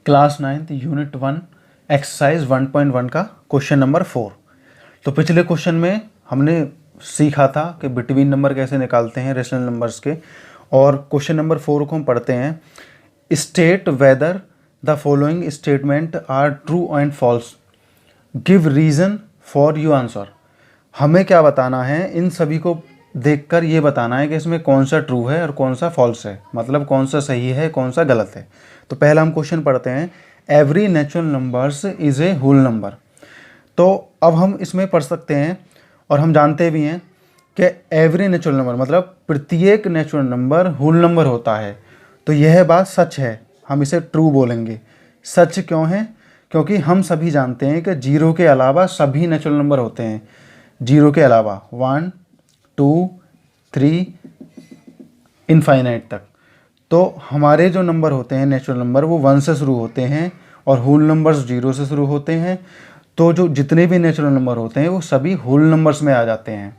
Class 9th unit 1 exercise 1.1 का question number 4। तो पिछले क्वेश्चन में हमने सीखा था कि बिटवीन नंबर कैसे निकालते हैं रेशनल नंबर्स के, और क्वेश्चन नंबर 4 को हम पढ़ते हैं। State whether the following statement are true and false, give reason for your answer. हमें क्या बताना है, इन सभी को देखकर ये बताना है कि इसमें कौन सा ट्रू है और कौन सा फॉल्स है, मतलब कौन सा सही है कौन सा गलत है। तो पहला हम क्वेश्चन पढ़ते हैं, every natural numbers is a whole number. तो अब हम इसमें पढ़ सकते हैं और हम जानते भी हैं कि एवरी नेचुरल नंबर मतलब प्रत्येक नेचुरल नंबर होल नंबर होता है। तो यह बात सच है, हम इसे ट्रू बोलेंगे। सच क्यों है? क्योंकि हम सभी जानते हैं कि जीरो के अलावा सभी नेचुरल नंबर होते हैं। जीरो के अलावा 1 2 3 इनफाइनाइट तक। तो हमारे जो नंबर होते हैं नेचुरल नंबर वो 1 से शुरू होते हैं और होल नंबर्स 0 से शुरू होते हैं। तो जो जितने भी नेचुरल नंबर होते हैं वो सभी होल नंबर्स में आ जाते हैं।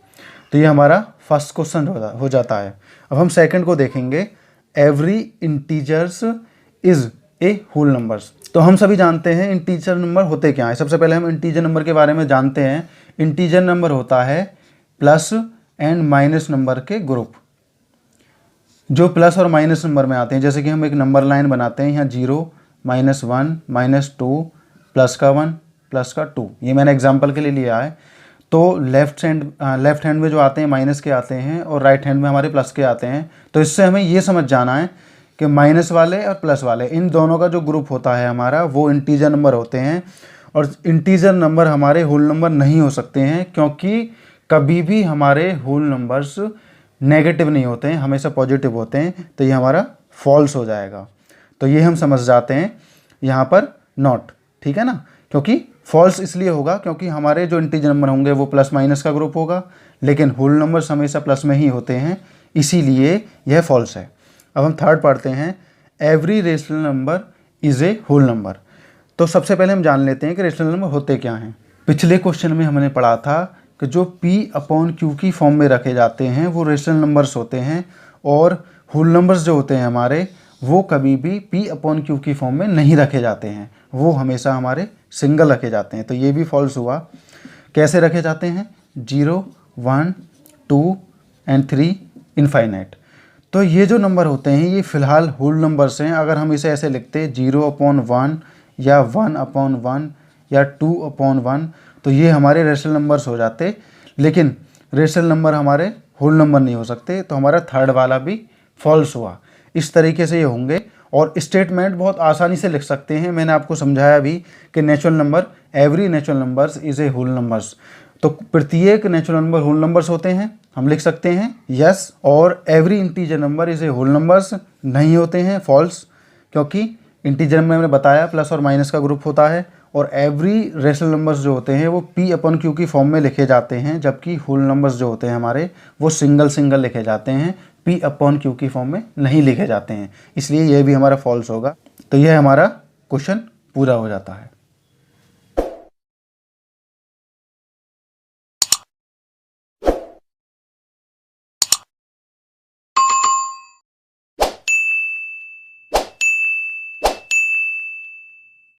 तो ये हमारा फर्स्ट क्वेश्चन हो जाता है। अब हम सेकंड को देखेंगे, every integers is a whole numbers. तो हम सभी जानते हैं इंटीजर नंबर होते क्या हैं। सबसे पहले हम इंटीजर नंबर के बारे में जानते हैं। इंटीजर नंबर होता है प्लस एंड माइनस नंबर के ग्रुप, जो प्लस और माइनस नंबर में आते हैं। जैसे कि हम एक नंबर लाइन बनाते हैं, यहाँ 0 -1 -2 प्लस का 1 प्लस का 2, ये मैंने एग्जांपल के लिए लिया है। तो लेफ्ट हैंड में जो आते हैं माइनस के आते हैं और राइट हैंड में हमारे प्लस के आते हैं। तो इससे हमें ये समझ जाना है कि माइनस वाले और प्लस वाले इन दोनों का जो ग्रुप होता है हमारा, वो इंटीजर नंबर होते हैं। और इंटीजर नंबर हमारे होल नंबर नहीं हो सकते हैं, क्योंकि कभी भी हमारे होल नंबर्स नेगेटिव नहीं होते हैं, हमेशा पॉजिटिव होते हैं। तो ये हमारा फॉल्स हो जाएगा। तो ये हम समझ जाते हैं यहाँ पर नॉट, ठीक है ना। क्योंकि फॉल्स इसलिए होगा क्योंकि हमारे जो इंटीजर नंबर होंगे वो प्लस माइनस का ग्रुप होगा, लेकिन होल नंबर्स हमेशा प्लस में ही होते हैं, इसीलिए यह फॉल्स है। अब हम थर्ड पढ़ते हैं, every rational number is a whole number. तो सबसे पहले हम जान लेते हैं कि रेशनल नंबर होते क्या हैं। पिछले क्वेश्चन में हमने पढ़ा था कि जो P/Q की फॉर्म में रखे जाते हैं वो रेशनल नंबर्स होते हैं, और होल नंबर्स जो होते हैं हमारे वो कभी भी P/Q की फॉर्म में नहीं रखे जाते हैं, वो हमेशा हमारे सिंगल रखे जाते हैं। तो ये भी फॉल्स हुआ। कैसे रखे जाते हैं? 0 1 2 एंड 3 इनफाइनाइट। तो ये जो नंबर होते हैं ये फ़िलहाल होल नंबर्स हैं। अगर हम इसे ऐसे लिखते 0/1 या 1/1 या 2/1 तो ये हमारे रेशनल नंबर्स हो जाते, लेकिन रेशनल नंबर हमारे होल नंबर नहीं हो सकते। तो हमारा थर्ड वाला भी फॉल्स हुआ। इस तरीके से ये होंगे, और स्टेटमेंट बहुत आसानी से लिख सकते हैं। मैंने आपको समझाया भी कि natural number, every natural numbers is a whole numbers. तो प्रत्येक नेचुरल नंबर होल नंबर्स होते हैं, हम लिख सकते हैं यस। और every integer number is a whole numbers नहीं होते हैं, फॉल्स। क्योंकि इंटीजर में हमने बताया प्लस और माइनस का ग्रुप होता है, और एवरी रेशनल नंबर्स जो होते हैं वो P/Q की फॉर्म में लिखे जाते हैं, जबकि होल नंबर्स जो होते हैं हमारे वो सिंगल लिखे जाते हैं, P/Q की फॉर्म में नहीं लिखे जाते हैं। इसलिए ये भी हमारा फॉल्स होगा। तो यह हमारा क्वेश्चन पूरा हो जाता है।